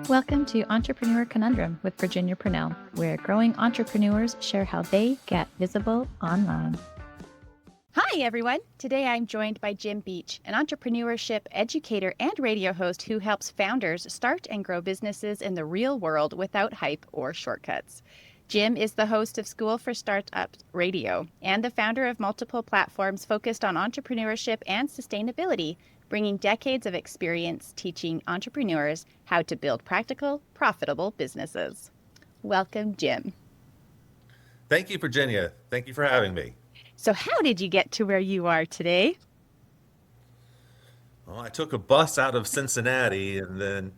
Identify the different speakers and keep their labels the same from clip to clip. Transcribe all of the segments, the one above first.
Speaker 1: Welcome to Entrepreneur Conundrum with Virginia Purnell, where growing entrepreneurs share how they get visible online.
Speaker 2: Hi, everyone. Today I'm joined by Jim Beach, an entrepreneurship educator and radio host who helps founders start and grow businesses in the real world without hype or shortcuts. Jim is the host of School for Startups Radio and the founder of multiple platforms focused on entrepreneurship and sustainability, bringing decades of experience teaching entrepreneurs how to build practical, profitable businesses. Welcome, Jim.
Speaker 3: Thank you, Virginia. Thank you for having me.
Speaker 2: So how did you get to where you are today?
Speaker 3: Well, I took a bus out of Cincinnati, and then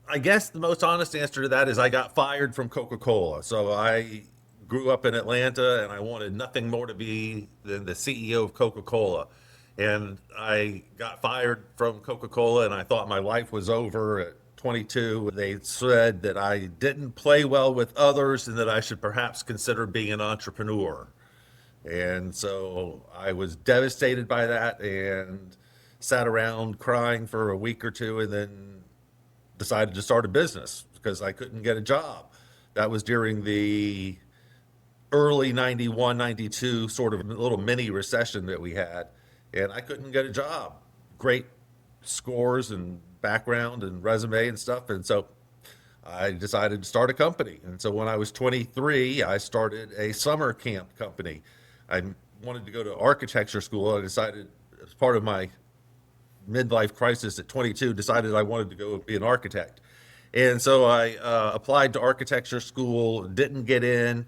Speaker 3: I guess the most honest answer to that is I got fired from Coca-Cola. So I grew up in Atlanta, and I wanted nothing more to be than the CEO of Coca-Cola. And I got fired from Coca-Cola, and I thought my life was over at 22. They said that I didn't play well with others and that I should perhaps consider being an entrepreneur. And so I was devastated by that and sat around crying for a week or two, and then decided to start a business because I couldn't get a job. That was during the early 91, 92 sort of little mini recession that we had, and I couldn't get a job. Great scores and background and resume and stuff. And so I decided to start a company. And so when I was 23, I started a summer camp company. I wanted to go to architecture school. I decided, as part of my midlife crisis at 22, decided I wanted to go be an architect. And so I applied to architecture school, didn't get in,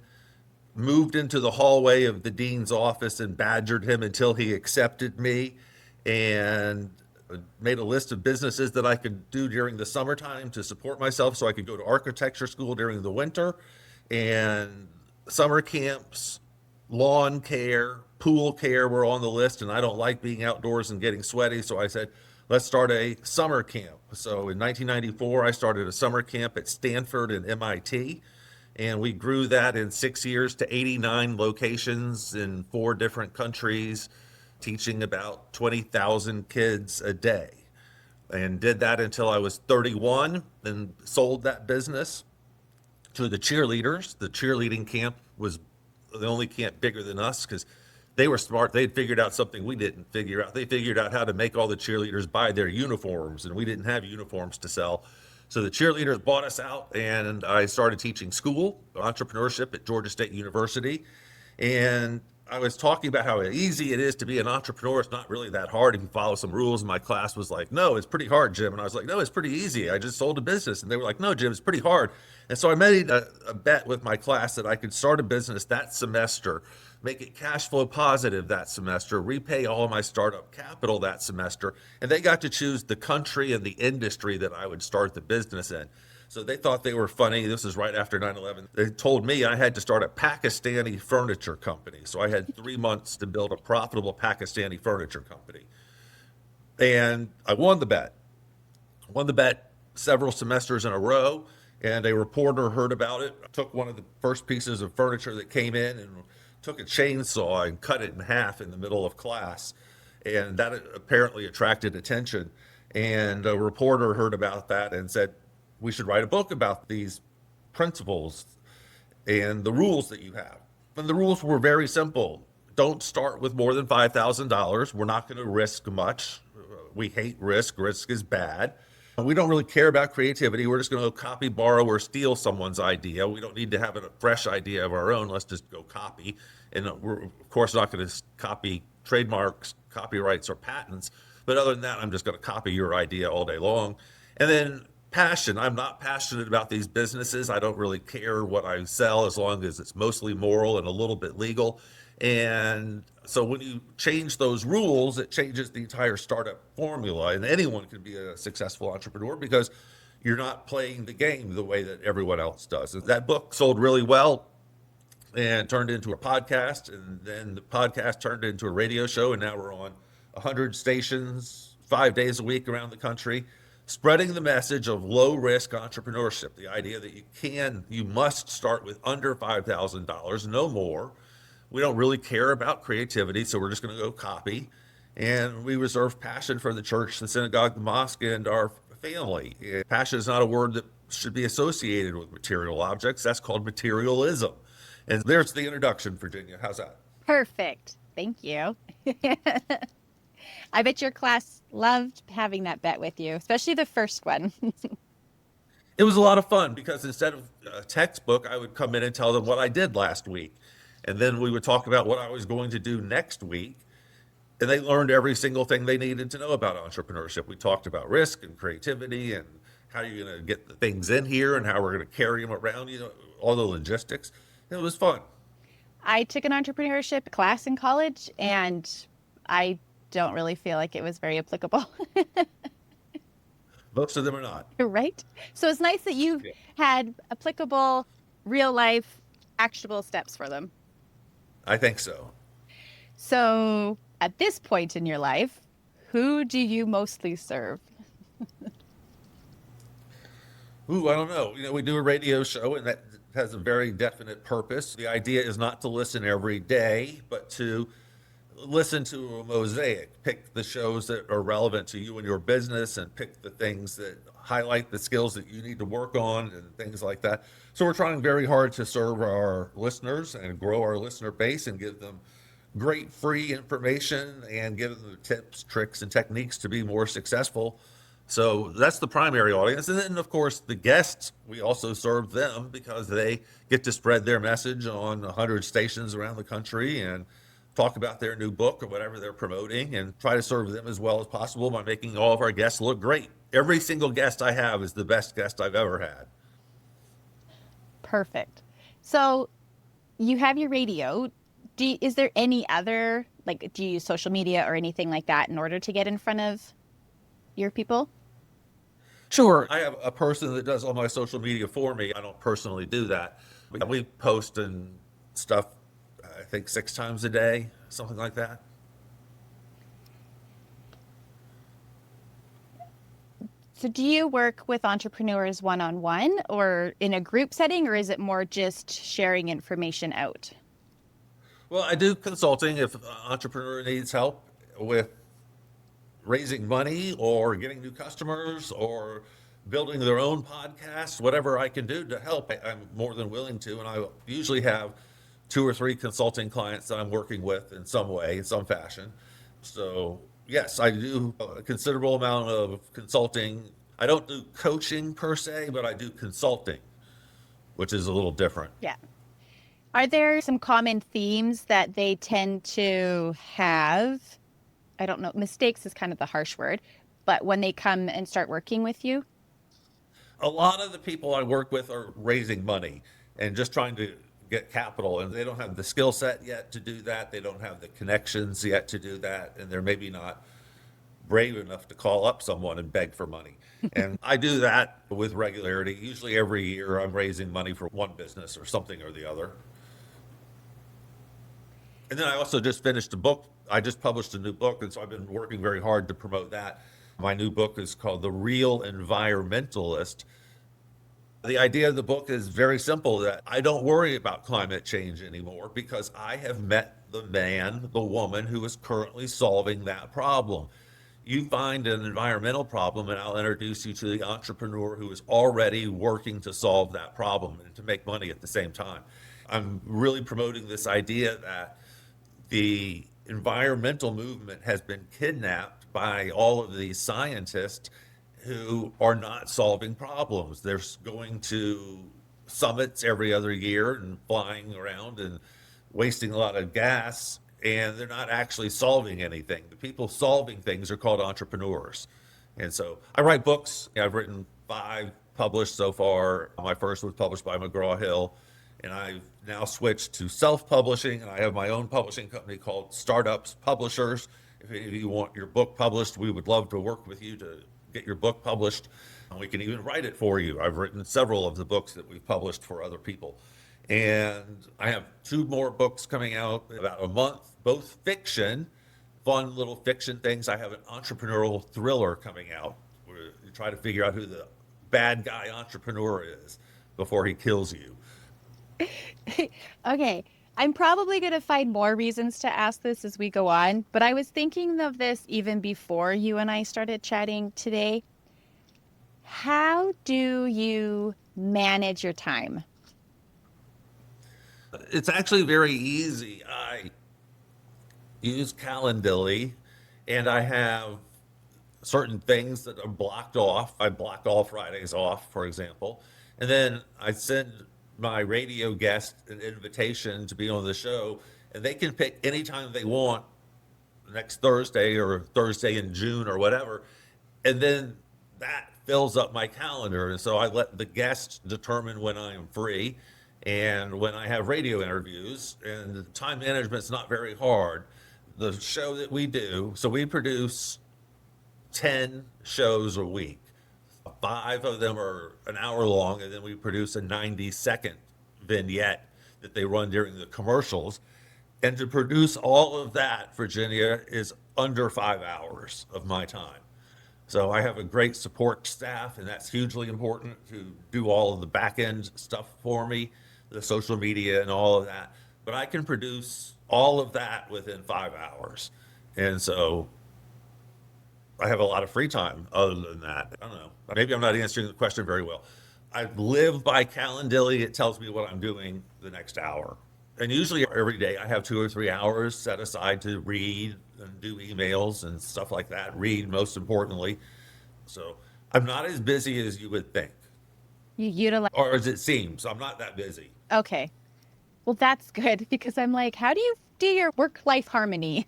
Speaker 3: moved into the hallway of the dean's office and badgered him until he accepted me, and made a list of businesses that I could do during the summertime to support myself so I could go to architecture school during the winter. And summer camps, lawn care, pool care were on the list, and I don't like being outdoors and getting sweaty, so I said, let's start a summer camp. So in 1994, I started a summer camp at Stanford and MIT, and we grew that in 6 years to 89 locations in 4 different countries, teaching about 20,000 kids a day. And did that until I was 31, then sold that business to the cheerleaders. The cheerleading camp was the only camp bigger than us because they were smart. They'd figured out something we didn't figure out. They figured out how to make all the cheerleaders buy their uniforms, and we didn't have uniforms to sell. So the cheerleaders bought us out, and I started teaching school, entrepreneurship at Georgia State University. And I was talking about how easy it is to be an entrepreneur. It's not really that hard if you follow some rules. And my class was like, no, it's pretty hard, Jim. And I was like, no, it's pretty easy. I just sold a business. And they were like, no, Jim, it's pretty hard. And so I made a bet with my class that I could start a business that semester, make it cash flow positive that semester, repay all my startup capital that semester. And they got to choose the country and the industry that I would start the business in. So they thought they were funny. This is right after 9/11. They told me I had to start a Pakistani furniture company. So I had 3 months to build a profitable Pakistani furniture company. And I won the bet. Several semesters in a row. And a reporter heard about it, took one of the first pieces of furniture that came in and took a chainsaw and cut it in half in the middle of class. And that apparently attracted attention. And a reporter heard about that and said, we should write a book about these principles and the rules that you have. And the rules were very simple. Don't start with more than $5,000. We're not going to risk much. We hate risk. Risk is bad. We don't really care about creativity. We're just going to copy, borrow, or steal someone's idea. We don't need to have a fresh idea of our own. Let's just go copy. And we're, of course, not going to copy trademarks, copyrights, or patents. But other than that, I'm just going to copy your idea all day long. And then passion. I'm not passionate about these businesses. I don't really care what I sell as long as it's mostly moral and a little bit legal. And so when you change those rules, it changes the entire startup formula. And anyone can be a successful entrepreneur because you're not playing the game the way that everyone else does. And that book sold really well and turned into a podcast. And then the podcast turned into a radio show. And now we're on 100 stations, 5 days a week around the country, spreading the message of low-risk entrepreneurship, the idea that you must start with under $5,000, no more. We don't really care about creativity, so we're just going to go copy. And we reserve passion for the church, the synagogue, the mosque, and our family. Passion is not a word that should be associated with material objects. That's called materialism. And there's the introduction, Virginia. How's that?
Speaker 2: Perfect. Thank you. I bet your class loved having that bet with you, especially the first one.
Speaker 3: It was a lot of fun because instead of a textbook, I would come in and tell them what I did last week. And then we would talk about what I was going to do next week. And they learned every single thing they needed to know about entrepreneurship. We talked about risk and creativity and how you're going to get the things in here and how we're going to carry them around, all the logistics. It was fun.
Speaker 2: I took an entrepreneurship class in college, and I don't really feel like it was very applicable.
Speaker 3: Most of them are not.
Speaker 2: Right? So it's nice that you've had applicable, real life, actionable steps for them.
Speaker 3: I think so.
Speaker 2: So at this point in your life, who do you mostly serve?
Speaker 3: Ooh, I don't know. We do a radio show, and that has a very definite purpose. The idea is not to listen every day, but to listen to a mosaic. Pick the shows that are relevant to you and your business, and pick the things that highlight the skills that you need to work on and things like that. So we're trying very hard to serve our listeners and grow our listener base and give them great free information and give them tips, tricks, and techniques to be more successful. So that's the primary audience. And then, of course, the guests, we also serve them because they get to spread their message on 100 stations around the country and talk about their new book or whatever they're promoting, and try to serve them as well as possible by making all of our guests look great. Every single guest I have is the best guest I've ever had.
Speaker 2: Perfect. So you have your radio. Is there any other, do you use social media or anything like that in order to get in front of your people?
Speaker 3: Sure. I have a person that does all my social media for me. I don't personally do that. We post and stuff, I think 6 times a day, something like that.
Speaker 2: So do you work with entrepreneurs one-on-one or in a group setting, or is it more just sharing information out?
Speaker 3: Well, I do consulting if an entrepreneur needs help with raising money or getting new customers or building their own podcast. Whatever I can do to help, I'm more than willing to. And I usually have 2 or 3 consulting clients that I'm working with in some way, in some fashion. So yes, I do a considerable amount of consulting. I don't do coaching per se, but I do consulting, which is a little different.
Speaker 2: Yeah. Are there some common themes that they tend to have? I don't know, mistakes is kind of the harsh word, but when they come and start working with you?
Speaker 3: A lot of the people I work with are raising money and just trying to get capital, and they don't have the skill set yet to do that. They don't have the connections yet to do that, and they're maybe not brave enough to call up someone and beg for money. And I do that with regularity. Usually every year I'm raising money for one business or something or the other. And then I also just finished a book. I just published a new book, and so I've been working very hard to promote that. My new book is called The Real Environmentalist. The idea of the book is very simple, that I don't worry about climate change anymore because I have met the man, the woman who is currently solving that problem. You find an environmental problem, and I'll introduce you to the entrepreneur who is already working to solve that problem and to make money at the same time. I'm really promoting this idea that the environmental movement has been kidnapped by all of these scientists who are not solving problems. They're going to summits every other year and flying around and wasting a lot of gas, and they're not actually solving anything. The people solving things are called entrepreneurs. And so I write books. I've written 5, published so far. My first was published by McGraw-Hill, and I've now switched to self-publishing, and I have my own publishing company called Startups Publishers. If any of you want your book published, we would love to work with you to get your book published, and we can even write it for you. I've written several of the books that we've published for other people. And I have 2 more books coming out in about a month, both fiction, fun little fiction things. I have an entrepreneurial thriller coming out where you try to figure out who the bad guy entrepreneur is before he kills you.
Speaker 2: Okay. I'm probably going to find more reasons to ask this as we go on, but I was thinking of this even before you and I started chatting today. How do you manage your time?
Speaker 3: It's actually very easy. I use Calendly, and I have certain things that are blocked off. I block all Fridays off, for example. And then I send my radio guest an invitation to be on the show, and they can pick anytime they want next Thursday or Thursday in June or whatever. And then that fills up my calendar. And so I let the guests determine when I am free and when I have radio interviews. And time management's not very hard. The show that we do, so we produce 10 shows a week. 5 of them are an hour long, and then we produce a 90-second vignette that they run during the commercials. And to produce all of that, Virginia, is under 5 hours of my time. So I have a great support staff, and that's hugely important to do all of the back end stuff for me, the social media and all of that. But I can produce all of that within 5 hours. And so I have a lot of free time other than that. I don't know. Maybe I'm not answering the question very well. I live by Calendly. It tells me what I'm doing the next hour. And usually every day I have 2 or 3 hours set aside to read and do emails and stuff like that. Read, most importantly. So I'm not as busy as you would think,
Speaker 2: You utilize.
Speaker 3: or as it seems. I'm not that busy.
Speaker 2: Okay. Well, that's good because I'm like, how do you do your work-life harmony?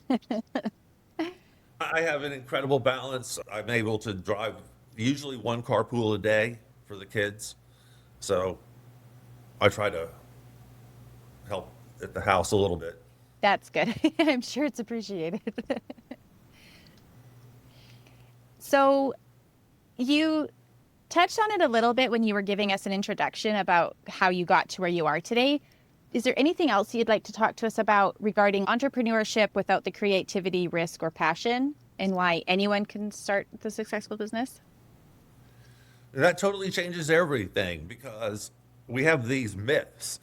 Speaker 3: I have an incredible balance. I'm able to drive usually one carpool a day for the kids. So I try to help at the house a little bit.
Speaker 2: That's good. I'm sure it's appreciated. So you touched on it a little bit when you were giving us an introduction about how you got to where you are today. Is there anything else you'd like to talk to us about regarding entrepreneurship without the creativity, risk, or passion, and why anyone can start the successful business?
Speaker 3: That totally changes everything because we have these myths.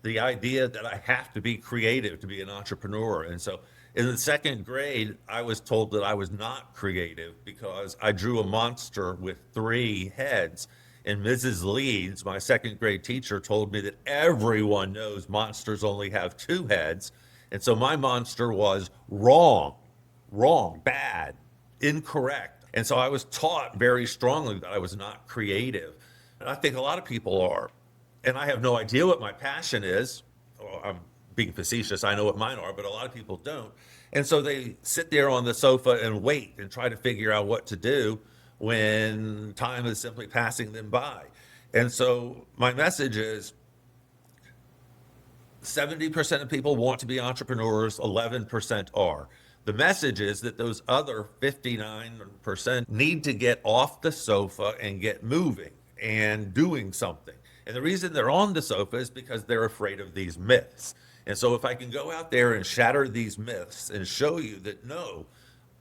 Speaker 3: The idea that I have to be creative to be an entrepreneur. And so in the second grade, I was told that I was not creative because I drew a monster with 3 heads. And Mrs. Leeds, my second grade teacher, told me that everyone knows monsters only have 2 heads. And so my monster was wrong, bad, incorrect. And so I was taught very strongly that I was not creative. And I think a lot of people are. And I have no idea what my passion is. Well, I'm being facetious. I know what mine are, but a lot of people don't. And so they sit there on the sofa and wait and try to figure out what to do when time is simply passing them by. And so my message is 70% of people want to be entrepreneurs, 11% are. The message is that those other 59% need to get off the sofa and get moving and doing something. And the reason they're on the sofa is because they're afraid of these myths. And so if I can go out there and shatter these myths and show you that no,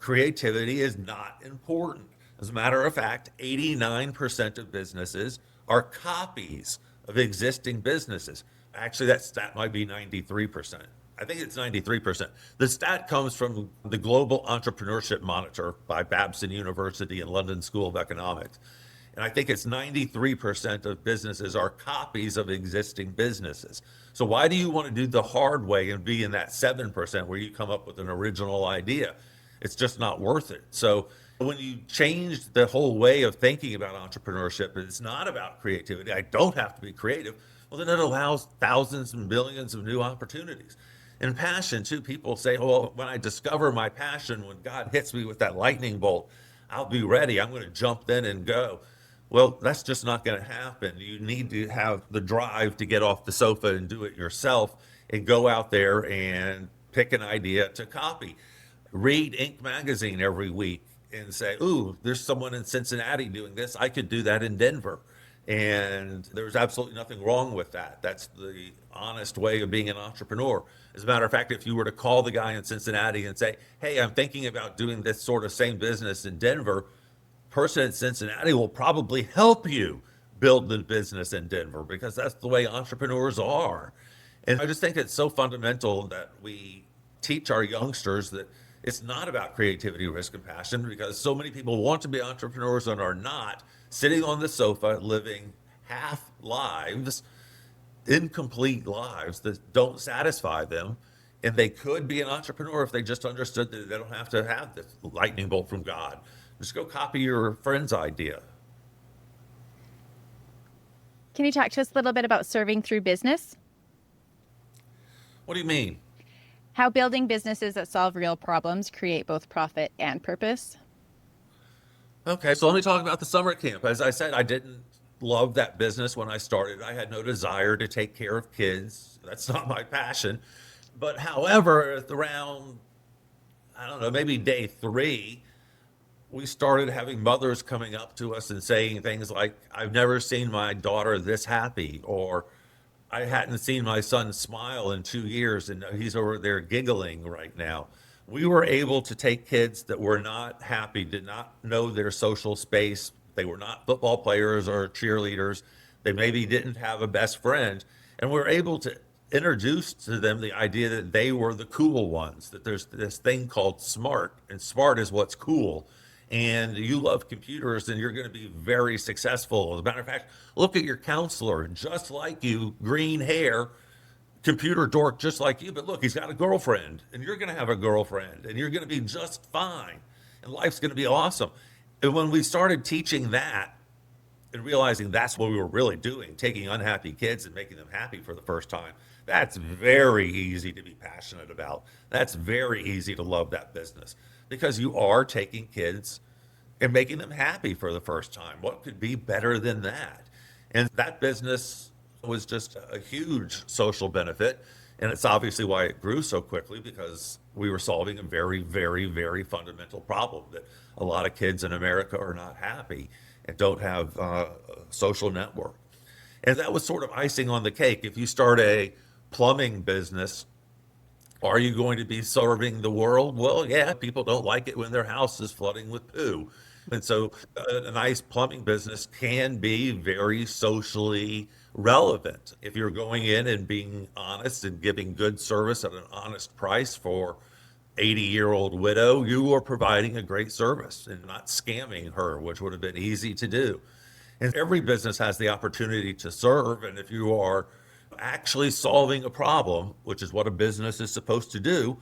Speaker 3: creativity is not important. As a matter of fact, 89% of businesses are copies of existing businesses. Actually, that stat might be 93%. I think it's 93%. The stat comes from the Global Entrepreneurship Monitor by Babson University and London School of Economics. And I think it's 93% of businesses are copies of existing businesses. So why do you want to do the hard way and be in that 7% where you come up with an original idea? It's just not worth it. So when you change the whole way of thinking about entrepreneurship, it's not about creativity. I don't have to be creative. Well, then it allows thousands and millions of new opportunities. And passion, too, people say, well, when I discover my passion, when God hits me with that lightning bolt, I'll be ready. I'm going to jump in and go. Well, that's just not going to happen. You need to have the drive to get off the sofa and do it yourself and go out there and pick an idea to copy. Read Inc. magazine every week and say, ooh, there's someone in Cincinnati doing this. I could do that in Denver. And there's absolutely nothing wrong with that. That's the honest way of being an entrepreneur. As a matter of fact, if you were to call the guy in Cincinnati and say, hey, I'm thinking about doing this sort of same business in Denver, person in Cincinnati will probably help you build the business in Denver because that's the way entrepreneurs are. And I just think it's so fundamental that we teach our youngsters that it's not about creativity, risk, and passion because so many people want to be entrepreneurs and are not sitting on the sofa, living half lives, incomplete lives that don't satisfy them. And they could be an entrepreneur if they just understood that they don't have to have this lightning bolt from God. Just go copy your friend's idea.
Speaker 2: Can you talk to us a little bit about serving through business?
Speaker 3: What do you mean?
Speaker 2: How building businesses that solve real problems create both profit and purpose?
Speaker 3: Okay, so let me talk about the summer camp. As I said, I didn't love that business when I started. I had no desire to take care of kids. That's not my passion. But however, around, I don't know, maybe day 3, we started having mothers coming up to us and saying things like, I've never seen my daughter this happy, or I hadn't seen my son smile in 2 years and he's over there giggling right now. We were able to take kids that were not happy, did not know their social space. They were not football players or cheerleaders. They maybe didn't have a best friend. And we're able to introduce to them the idea that they were the cool ones, that there's this thing called smart, and smart is what's cool. And you love computers, then you're going to be very successful. As a matter of fact, look at your counselor, just like you, green hair, computer dork just like you, but look, he's got a girlfriend, and you're going to have a girlfriend, and you're going to be just fine, and life's going to be awesome. And when we started teaching that and realizing that's what we were really doing, taking unhappy kids and making them happy for the first time, that's very easy to be passionate about. That's very easy to love that business because you are taking kids and making them happy for the first time. What could be better than that? And that business was just a huge social benefit. And it's obviously why it grew so quickly, because we were solving a very, very, very fundamental problem that a lot of kids in America are not happy and don't have a social network. And that was sort of icing on the cake. If you start a plumbing business, are you going to be serving the world? Well, yeah, people don't like it when their house is flooding with poo. And so a nice plumbing business can be very socially relevant. If you're going in and being honest and giving good service at an honest price for 80-year-old widow, you are providing a great service and not scamming her, which would have been easy to do. And every business has the opportunity to serve. And if you are actually solving a problem, which is what a business is supposed to do,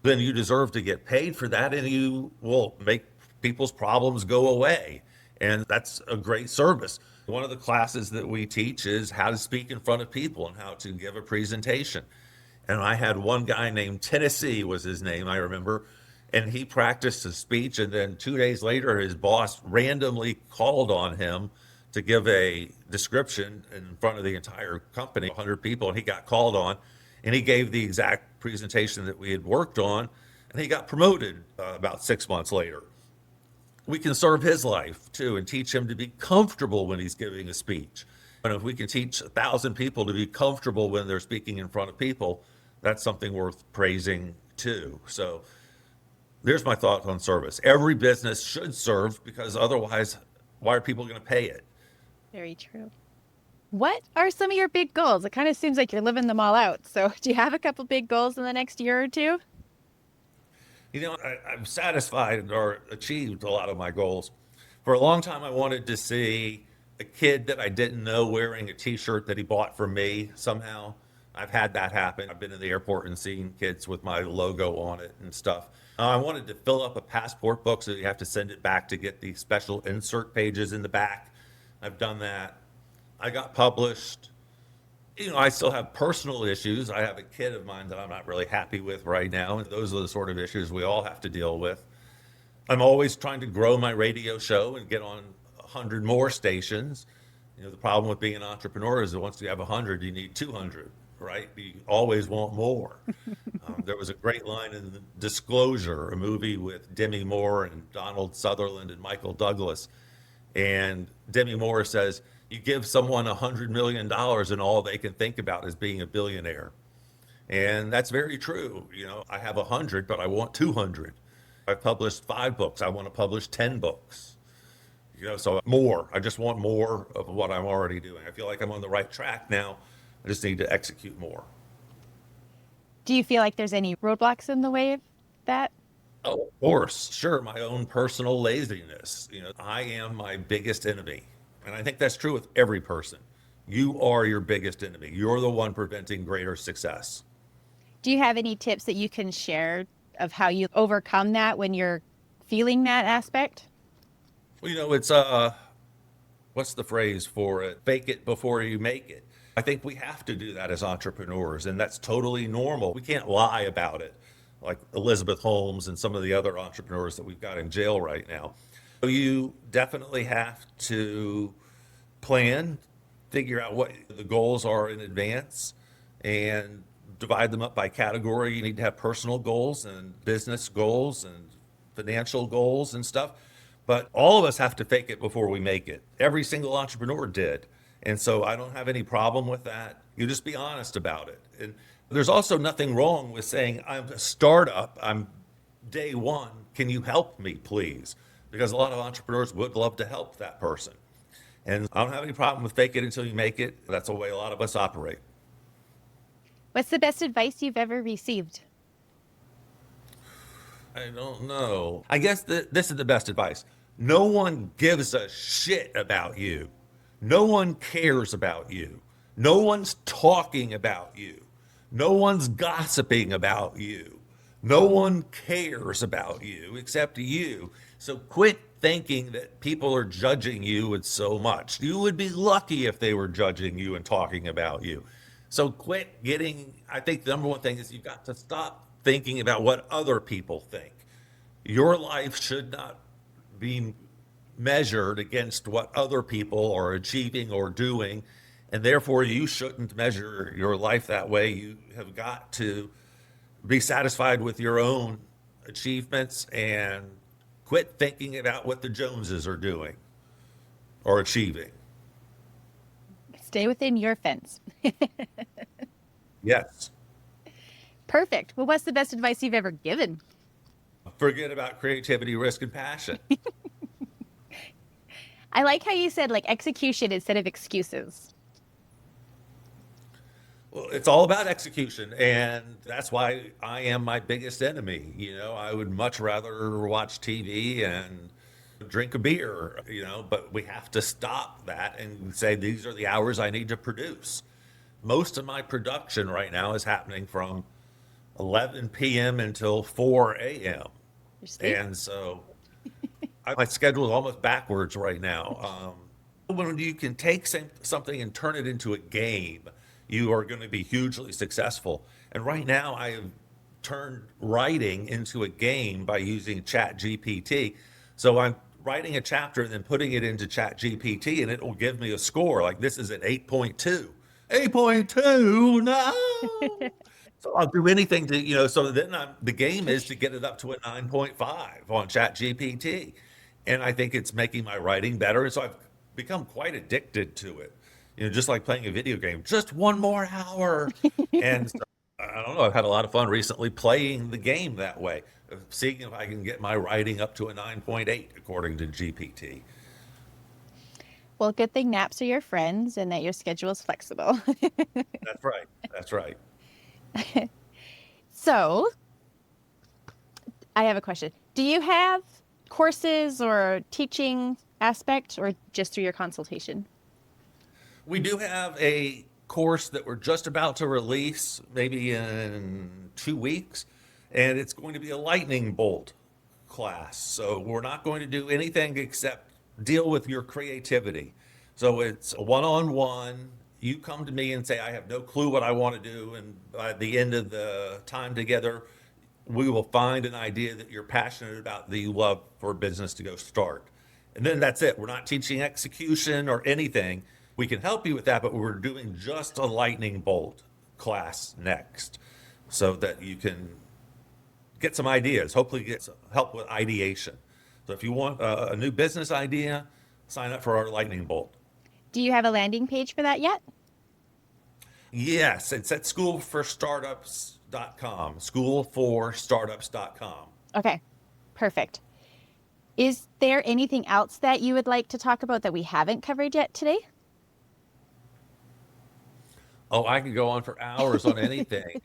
Speaker 3: then you deserve to get paid for that, and you will make people's problems go away. And that's a great service. One of the classes that we teach is how to speak in front of people and how to give a presentation. And I had one guy named Tennessee was his name, I remember, and he practiced his speech, and then 2 days later his boss randomly called on him to give a description in front of the entire company, 100 people, and he got called on, and he gave the exact presentation that we had worked on, and he got promoted about 6 months later. We can serve his life too and teach him to be comfortable when he's giving a speech. And if we can teach 1,000 people to be comfortable when they're speaking in front of people, that's something worth praising too. So there's my thought on service. Every business should serve, because otherwise, why are people going to pay it?
Speaker 2: Very true. What are some of your big goals? It kind of seems like you're living them all out. So do you have a couple big goals in the next year or two?
Speaker 3: You know, I'm satisfied or achieved a lot of my goals. For a long time, I wanted to see a kid that I didn't know wearing a T-shirt that he bought from me somehow. I've had that happen. I've been in the airport and seen kids with my logo on it and stuff. I wanted to fill up a passport book so you have to send it back to get the special insert pages in the back. I've done that. I got published. You know, I still have personal issues. I have a kid of mine that I'm not really happy with right now. And those are the sort of issues we all have to deal with. I'm always trying to grow my radio show and get on 100 more stations. You know, the problem with being an entrepreneur is that once you have 100, you need 200, right? You always want more. There was a great line in the Disclosure, a movie with Demi Moore and Donald Sutherland and Michael Douglas. And Demi Moore says, you give someone $100 million and all they can think about is being a billionaire. And that's very true. You know, I have 100, but I want 200. I've published 5 books. I want to publish 10 books. You know, so more. I just want more of what I'm already doing. I feel like I'm on the right track now. I just need to execute more.
Speaker 2: Do you feel like there's any roadblocks in the way of that?
Speaker 3: Oh, of course. Sure. My own personal laziness. I am my biggest enemy. And I think that's true with every person. You are your biggest enemy. You're the one preventing greater success.
Speaker 2: Do you have any tips that you can share of how you overcome that when you're feeling that aspect?
Speaker 3: Well, it's what's the phrase for it? Fake it before you make it. I think we have to do that as entrepreneurs, and that's totally normal. We can't lie about it, like Elizabeth Holmes and some of the other entrepreneurs that we've got in jail right now. So you definitely have to plan, figure out what the goals are in advance, and divide them up by category. You need to have personal goals and business goals and financial goals and stuff. But all of us have to fake it before we make it. Every single entrepreneur did. And so I don't have any problem with that. You just be honest about it. And there's also nothing wrong with saying, I'm a startup, I'm day one. Can you help me, please? Because a lot of entrepreneurs would love to help that person. And I don't have any problem with fake it until you make it. That's the way a lot of us operate.
Speaker 2: What's the best advice you've ever received?
Speaker 3: I don't know. I guess this is the best advice. No one gives a shit about you. No one cares about you. No one's talking about you. No one's gossiping about you. No one cares about you except you. So quit thinking that people are judging you with so much. You would be lucky if they were judging you and talking about you. So quit I think the number one thing is you've got to stop thinking about what other people think. Your life should not be measured against what other people are achieving or doing, and therefore you shouldn't measure your life that way. You have got to be satisfied with your own achievements and quit thinking about what the Joneses are doing or achieving.
Speaker 2: Stay within your fence.
Speaker 3: Yes.
Speaker 2: Perfect. Well, what's the best advice you've ever given?
Speaker 3: Forget about creativity, risk, and passion.
Speaker 2: I like how you said like execution instead of excuses.
Speaker 3: Well, it's all about execution, and that's why I am my biggest enemy. I would much rather watch TV and drink a beer, but we have to stop that and say these are the hours I need to produce. Most of my production right now is happening from 11 p.m. until 4 a.m. And so my schedule is almost backwards right now. When you can take something and turn it into a game, you are going to be hugely successful. And right now I have turned writing into a game by using Chat GPT. So I'm writing a chapter and then putting it into Chat GPT, and it will give me a score. Like this is an 8.2. 8.2, no. So I'll do anything to, so then the game is to get it up to a 9.5 on Chat GPT. And I think it's making my writing better. And so I've become quite addicted to it, just like playing a video game, just one more hour. And so, I don't know, I've had a lot of fun recently playing the game that way, seeing if I can get my writing up to a 9.8 according to GPT.
Speaker 2: Well, good thing naps are your friends and that your schedule is flexible.
Speaker 3: That's right. That's right.
Speaker 2: So, I have a question. Do you have courses or teaching aspect or just through your consultation?
Speaker 3: We do have a course that we're just about to release, maybe in 2 weeks, and it's going to be a lightning bolt class. So we're not going to do anything except deal with your creativity. So it's a one-on-one. You come to me and say, I have no clue what I want to do. And by the end of the time together, we will find an idea that you're passionate about, that you love for a business to go start. And then that's it. We're not teaching execution or anything. We can help you with that, but we're doing just a lightning bolt class next so that you can get some ideas, hopefully get some help with ideation. So if you want a new business idea, sign up for our lightning bolt.
Speaker 2: Do you have a landing page for that yet?
Speaker 3: Yes, it's at schoolforstartups.com, schoolforstartups.com.
Speaker 2: Okay, perfect. Is there anything else that you would like to talk about that we haven't covered yet today?
Speaker 3: Oh, I could go on for hours on anything.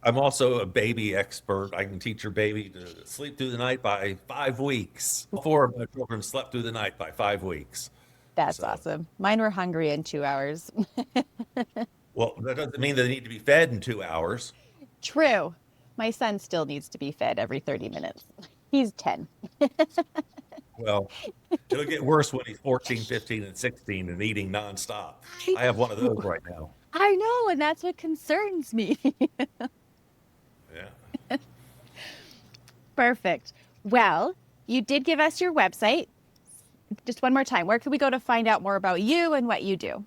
Speaker 3: I'm also a baby expert. I can teach your baby to sleep through the night by 5 weeks. 4 of my children slept through the night by 5 weeks.
Speaker 2: That's
Speaker 3: So,
Speaker 2: awesome. Mine were hungry in 2 hours.
Speaker 3: well, that doesn't mean they need to be fed in 2 hours.
Speaker 2: True. My son still needs to be fed every 30 minutes. He's 10.
Speaker 3: Well, it'll get worse when he's 14, 15, and 16 and eating nonstop. I have one of those right now.
Speaker 2: I know, and that's what concerns me.
Speaker 3: Yeah.
Speaker 2: Perfect. Well, you did give us your website. Just one more time. Where can we go to find out more about you and what you do?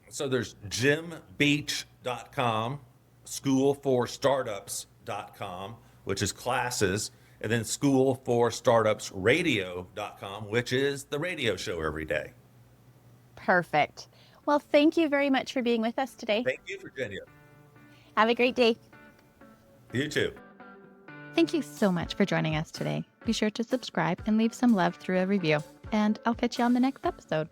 Speaker 3: So there's jimbeach.com, schoolforstartups.com, which is classes, and then schoolforstartupsradio.com, which is the radio show every day.
Speaker 2: Perfect. Well, thank you very much for being with us today.
Speaker 3: Thank you, Virginia.
Speaker 2: Have a great day.
Speaker 3: You too.
Speaker 1: Thank you so much for joining us today. Be sure to subscribe and leave some love through a review. And I'll catch you on the next episode.